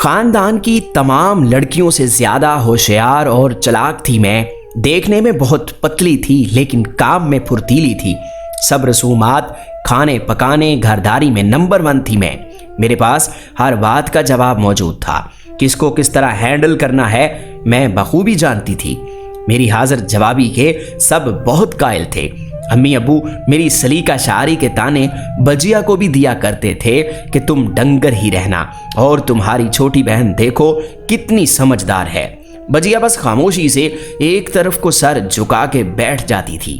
خاندان کی تمام لڑکیوں سے زیادہ ہوشیار اور چلاک تھی میں۔ دیکھنے میں بہت پتلی تھی لیکن کام میں پھرتیلی تھی۔ سب رسومات، کھانے پکانے، گھرداری میں نمبر 1 تھی میں۔ میرے پاس ہر بات کا جواب موجود تھا۔ کس کو کس طرح ہینڈل کرنا ہے میں بخوبی جانتی تھی۔ میری حاضر جوابی کے سب بہت قائل تھے۔ امی ابو میری سلیقہ شاعری کے تانے بجیا کو بھی دیا کرتے تھے کہ تم ڈنگر ہی رہنا، اور تمہاری چھوٹی بہن دیکھو کتنی سمجھدار ہے۔ بجیا بس خاموشی سے ایک طرف کو سر جھکا کے بیٹھ جاتی تھی۔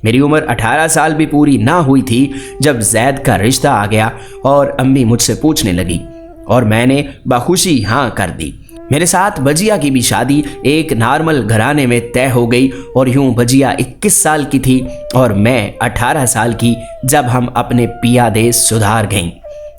میری عمر 18 سال بھی پوری نہ ہوئی تھی جب زید کا رشتہ آ گیا اور امی مجھ سے پوچھنے لگی، اور میں نے بخوشی ہاں کر دی۔ میرے ساتھ بجیا کی بھی شادی ایک نارمل گھرانے میں طے ہو گئی، اور یوں بجیا 21 سال کی تھی اور میں 18 سال کی جب ہم اپنے پیا دیس سدھار گئیں۔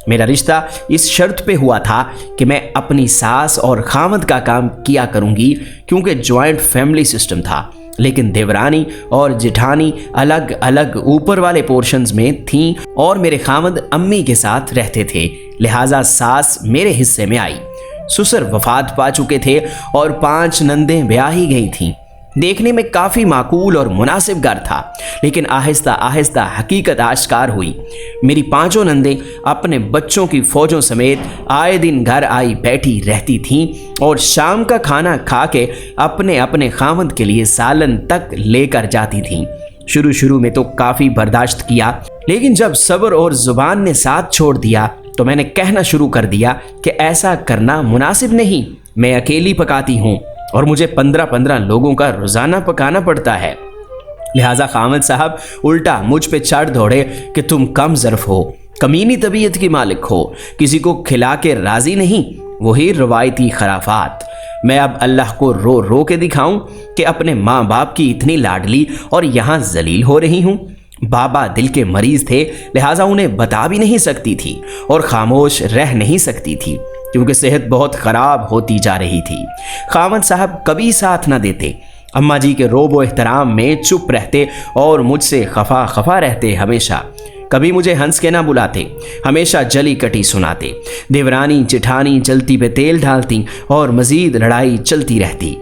میرا رشتہ اس شرط پہ ہوا تھا کہ میں اپنی ساس اور خامد کا کام کیا کروں گی، کیونکہ جوائنٹ فیملی سسٹم تھا، لیکن دیورانی اور جٹھانی الگ الگ اوپر والے پورشنز میں تھیں اور میرے خامد امی کے ساتھ رہتے تھے، لہٰذا ساس میرے حصے میں آئی۔ سسر وفات پا چکے تھے اور 5 نندیں بیاہی گئی تھیں۔ دیکھنے میں کافی معقول اور مناسب گھر تھا، لیکن آہستہ آہستہ حقیقت آشکار ہوئی۔ میری 5 نندیں اپنے بچوں کی فوجوں سمیت آئے دن گھر آئی بیٹھی رہتی تھیں اور شام کا کھانا کھا کے اپنے اپنے خامد کے لیے سالن تک لے کر جاتی تھیں۔ شروع میں تو کافی برداشت کیا، لیکن جب صبر اور زبان نے ساتھ چھوڑ دیا تو میں نے کہنا شروع کر دیا کہ ایسا کرنا مناسب نہیں۔ میں اکیلی پکاتی ہوں اور مجھے 15 لوگوں کا روزانہ پکانا پڑتا ہے، لہٰذا خامد صاحب الٹا مجھ پہ چڑھ دوڑے کہ تم کم ظرف ہو، کمینی طبیعت کی مالک ہو، کسی کو کھلا کے راضی نہیں۔ وہی روایتی خرافات۔ میں اب اللہ کو رو رو کے دکھاؤں کہ اپنے ماں باپ کی اتنی لاڈلی اور یہاں ذلیل ہو رہی ہوں؟ بابا دل کے مریض تھے، لہٰذا انہیں بتا بھی نہیں سکتی تھی اور خاموش رہ نہیں سکتی تھی، کیونکہ صحت بہت خراب ہوتی جا رہی تھی۔ خامد صاحب کبھی ساتھ نہ دیتے، اماں جی کے روب و احترام میں چپ رہتے اور مجھ سے خفا رہتے ہمیشہ۔ کبھی مجھے ہنس کے نہ بلاتے، ہمیشہ جلی کٹی سناتے۔ دیورانی جٹھانی جلتی پہ تیل ڈالتی اور مزید لڑائی چلتی رہتی۔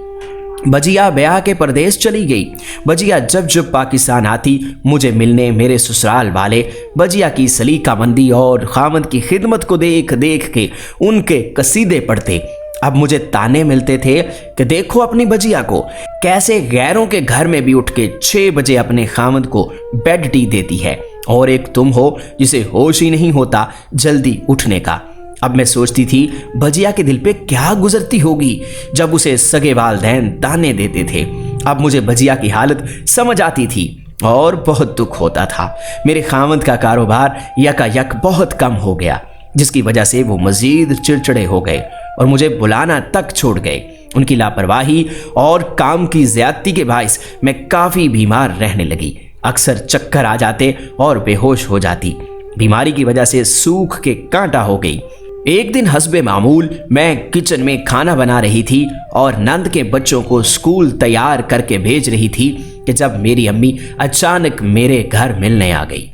بجیا بیاہ کے پردیس چلی گئی۔ بجیا جب پاکستان آتی مجھے ملنے میرے سسرال والے بجیا کی سلیقہ مندی اور خامد کی خدمت کو دیکھ کے ان کے قصیدے پڑھتے۔ اب مجھے تانے ملتے تھے کہ دیکھو اپنی بجیا کو، کیسے غیروں کے گھر میں بھی اٹھ کے 6 بجے اپنے خامد کو بیڈ ٹی دیتی ہے، اور ایک تم ہو جسے ہوش ہی نہیں ہوتا جلدی اٹھنے کا۔ اب میں سوچتی تھی بجیا کے دل پہ کیا گزرتی ہوگی جب اسے سگے والدین تانے دیتے تھے۔ اب مجھے بجیا کی حالت سمجھ آتی تھی اور بہت دکھ ہوتا تھا۔ میرے خامد کا کاروبار یک بہت کم ہو گیا، جس کی وجہ سے وہ مزید چڑچڑے ہو گئے اور مجھے بلانا تک چھوڑ گئے۔ ان کی لاپرواہی اور کام کی زیادتی کے باعث میں کافی بیمار رہنے لگی۔ اکثر چکر آ جاتے اور بے ہوش ہو جاتی۔ بیماری کی وجہ سے سوکھ کے کانٹا ہو گئی۔ ایک دن حسب معمول میں کچن میں کھانا بنا رہی تھی اور نند کے بچوں کو اسکول تیار کر کے بھیج رہی تھی کہ جب میری امی اچانک میرے گھر ملنے آ گئی۔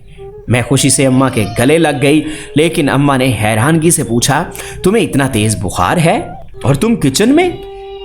میں خوشی سے اماں کے گلے لگ گئی، لیکن اماں نے حیرانگی سے پوچھا، تمہیں اتنا تیز بخار ہے اور تم کچن میں؟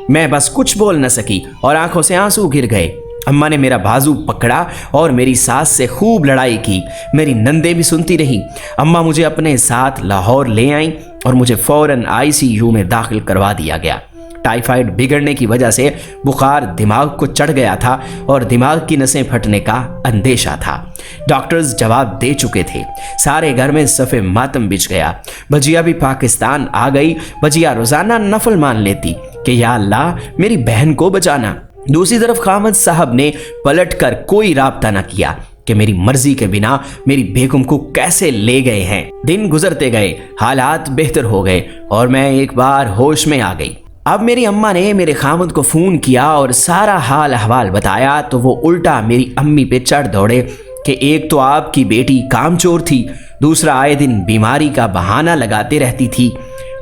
میں بس کچھ بول نہ سکی اور آنکھوں سے آنسو گر گئے۔ اماں نے میرا بازو پکڑا اور میری ساس سے خوب لڑائی کی۔ میری نندیں بھی سنتی رہیں۔ اماں مجھے اپنے ساتھ لاہور لے آئیں اور مجھے فوراً ICU میں داخل کروا دیا گیا۔ ٹائیفائڈ بگڑنے کی وجہ سے بخار دماغ کو چڑھ گیا تھا اور دماغ کی نسیں پھٹنے کا اندیشہ تھا۔ ڈاکٹرز جواب دے چکے تھے۔ سارے گھر میں صف ماتم بچھ گیا۔ بجیا بھی پاکستان آ گئی۔ بجیا روزانہ نفل مان لیتی کہ یا اللہ میری بہن کو بچانا۔ دوسری طرف خامد صاحب نے پلٹ کر کوئی رابطہ نہ کیا کہ میری مرضی کے بنا میری بیگم کو کیسے لے گئے ہیں۔ دن گزرتے گئے، حالات بہتر ہو گئے اور میں ایک بار ہوش میں آ گئی۔ اب میری اماں نے میرے خامد کو فون کیا اور سارا حال احوال بتایا تو وہ الٹا میری امی پہ چڑھ دوڑے کہ ایک تو آپ کی بیٹی کام چور تھی، دوسرا آئے دن بیماری کا بہانہ لگاتے رہتی تھی۔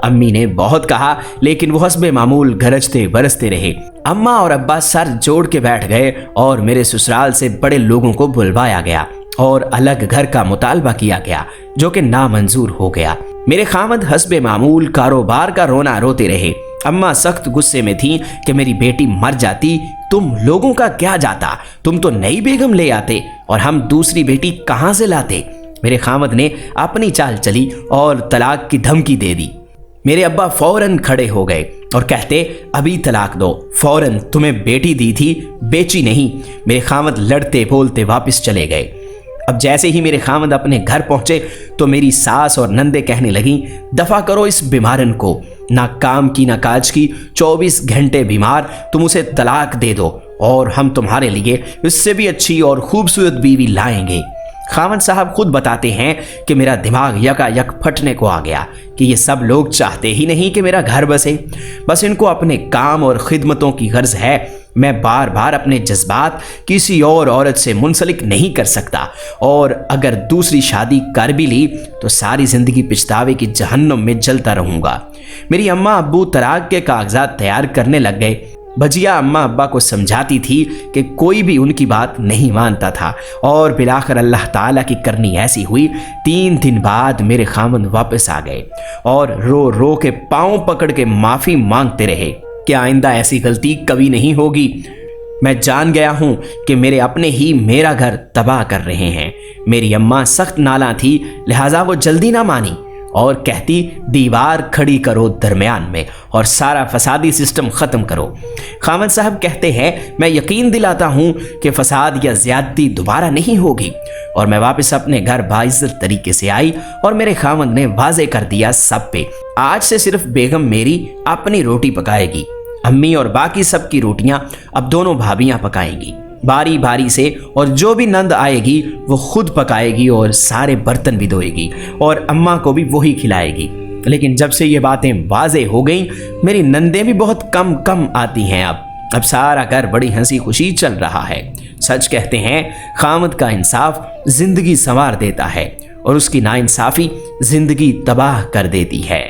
امی نے بہت کہا لیکن وہ حسب معمول گرجتے برستے رہے۔ اماں اور ابا سر جوڑ کے بیٹھ گئے اور میرے سسرال سے بڑے لوگوں کو بلوایا گیا۔ اور الگ گھر کا مطالبہ کیا گیا جو کہ نامنظور ہو گیا۔ میرے خامد حسب معمول کاروبار کا رونا روتے رہے۔ اماں سخت غصے میں تھیں کہ میری بیٹی مر جاتی تم لوگوں کا کیا جاتا، تم تو نئی بیگم لے آتے اور ہم دوسری بیٹی کہاں سے لاتے۔ میرے خامد نے اپنی چال چلی اور طلاق کی دھمکی دے دی۔ میرے ابا فوراً کھڑے ہو گئے اور کہتے ابھی طلاق دو، فوراً تمہیں بیٹی دی تھی بیچی نہیں۔ میرے خامد لڑتے بولتے واپس چلے گئے۔ اب جیسے ہی میرے خامد اپنے گھر پہنچے تو میری ساس اور نندے کہنے لگیں دفع کرو اس بیمارن کو، نہ کام کی نہ کاج کی، 24 گھنٹے بیمار، تم اسے طلاق دے دو اور ہم تمہارے لیے اس سے بھی اچھی اور خوبصورت بیوی لائیں گے۔ خاوند صاحب خود بتاتے ہیں کہ میرا دماغ یکا یک پھٹنے کو آ گیا کہ یہ سب لوگ چاہتے ہی نہیں کہ میرا گھر بسے، بس ان کو اپنے کام اور خدمتوں کی غرض ہے۔ میں بار بار اپنے جذبات کسی اور عورت سے منسلک نہیں کر سکتا، اور اگر دوسری شادی کر بھی لی تو ساری زندگی پچھتاوے کی جہنم میں جلتا رہوں گا۔ میری اماں ابو طلاق کے کاغذات تیار کرنے لگ گئے۔ بجیا اماں ابا کو سمجھاتی تھی کہ کوئی بھی ان کی بات نہیں مانتا تھا، اور بالآخر اللہ تعالیٰ کی کرنی ایسی ہوئی 3 دن بعد میرے خامند واپس آ گئے اور رو رو کے پاؤں پکڑ کے معافی مانگتے رہے کہ آئندہ ایسی غلطی کبھی نہیں ہوگی۔ میں جان گیا ہوں کہ میرے اپنے ہی میرا گھر تباہ کر رہے ہیں۔ میری اماں سخت نالاں تھی، لہٰذا وہ جلدی نہ مانی اور کہتی دیوار کھڑی کرو درمیان میں اور سارا فسادی سسٹم ختم کرو۔ خامد صاحب کہتے ہیں میں یقین دلاتا ہوں کہ فساد یا زیادتی دوبارہ نہیں ہوگی، اور میں واپس اپنے گھر باعزت طریقے سے آئی اور میرے خامد نے واضح کر دیا سب پہ آج سے صرف بیگم میری اپنی روٹی پکائے گی، امی اور باقی سب کی روٹیاں اب دونوں بھابیاں پکائیں گی باری باری سے، اور جو بھی نند آئے گی وہ خود پکائے گی اور سارے برتن بھی دھوئے گی اور اماں کو بھی وہی کھلائے گی۔ لیکن جب سے یہ باتیں واضح ہو گئیں میری نندیں بھی بہت کم آتی ہیں۔ اب سارا گھر بڑی ہنسی خوشی چل رہا ہے۔ سچ کہتے ہیں خامد کا انصاف زندگی سنوار دیتا ہے اور اس کی ناانصافی زندگی تباہ کر دیتی ہے۔